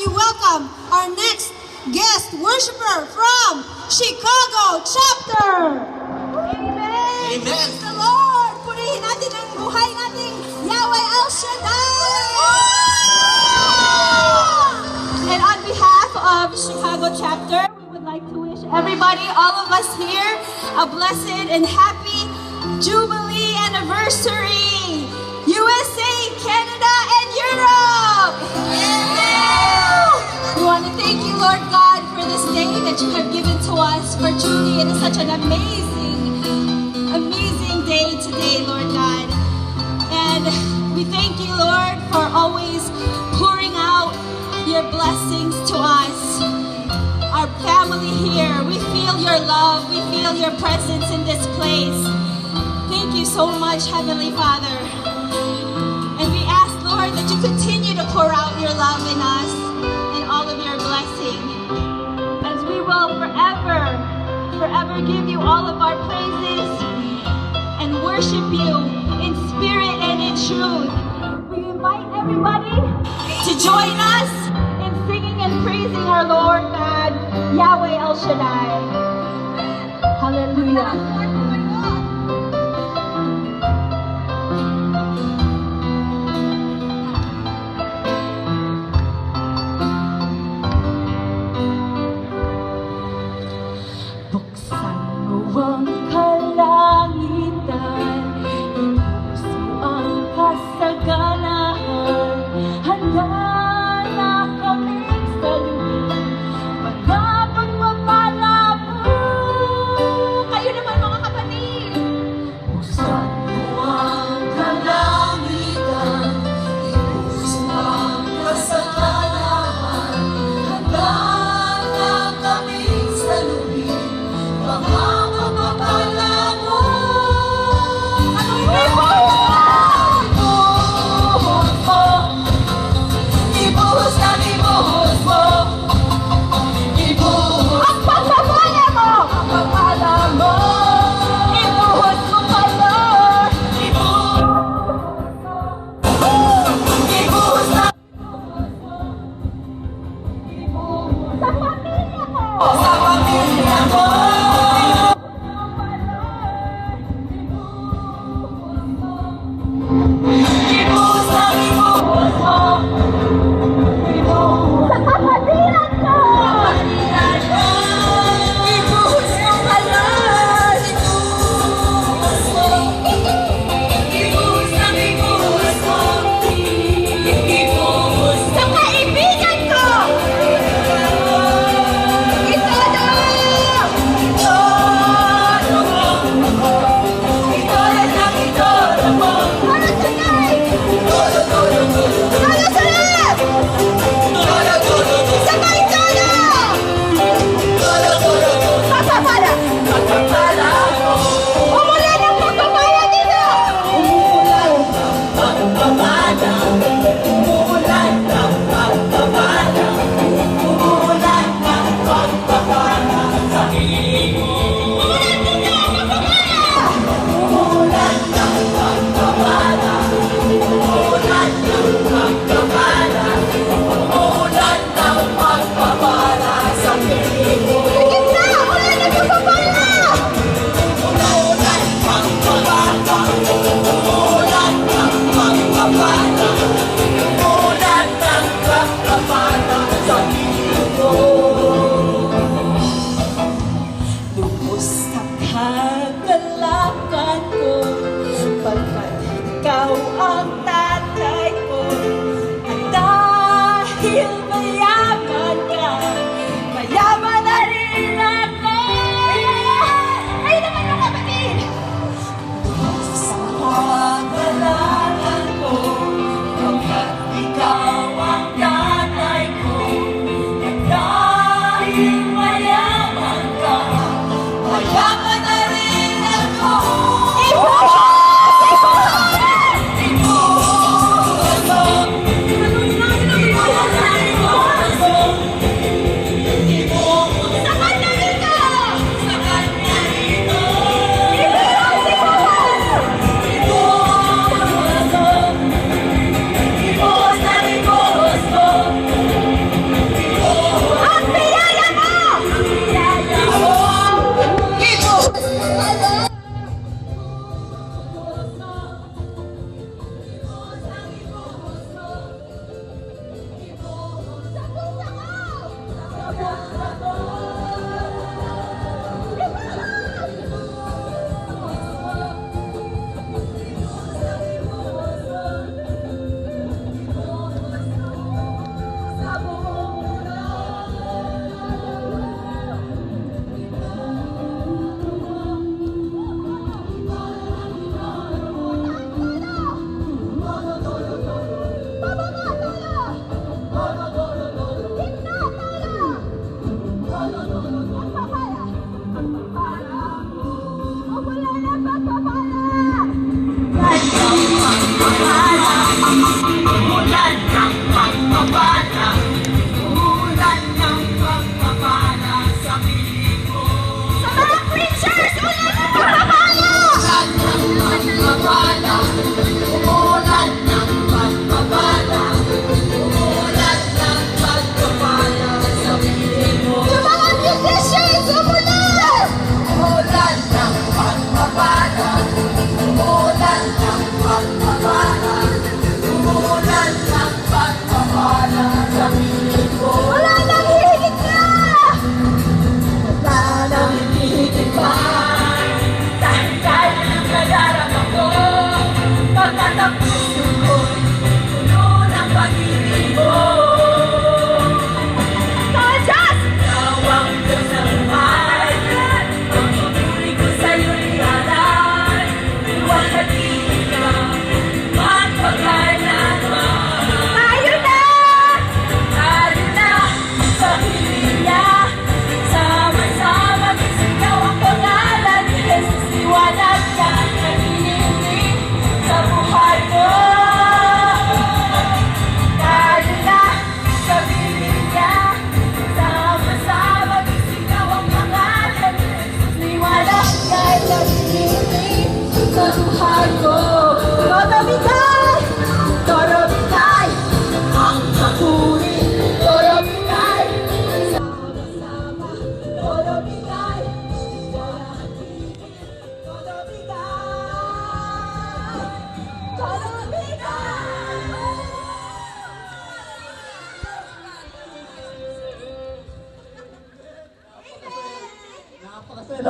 you welcome our next guest worshiper from Chicago chapter. Amen. Praise the Lord. Purihin natin ang buhay nating Yahweh El Shaddai. And on behalf of Chicago chapter, we would like to wish everybody, all of us here, a blessed and happy Jubilee anniversary. USA, Canada, and Europe. We want to thank you, Lord God, for this day that you have given to us. For truly, it is such an amazing day today, Lord God. And we thank you, Lord, for always pouring out your blessings to us. Our family here, we feel your love. We feel your presence in this place. Thank you so much, Heavenly Father. And we ask, Lord, that you continue to pour out your love in us and all of your blessing. As we will forever give you all of our praises and worship you in spirit and in truth. We invite everybody to join us in singing and praising our Lord God, Yahweh El Shaddai. Hallelujah. Ang kalangitan, ipuso ang kasaganahan, handa na kaming saluhin, mga pagpapala mo. Kayo naman mga kapatid! Buksan mo ang kalangitan, ipuso ang kasaganahan, handa na kaming saluhin, mga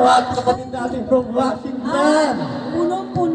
mga kapatid natin from Washington. Punong-puno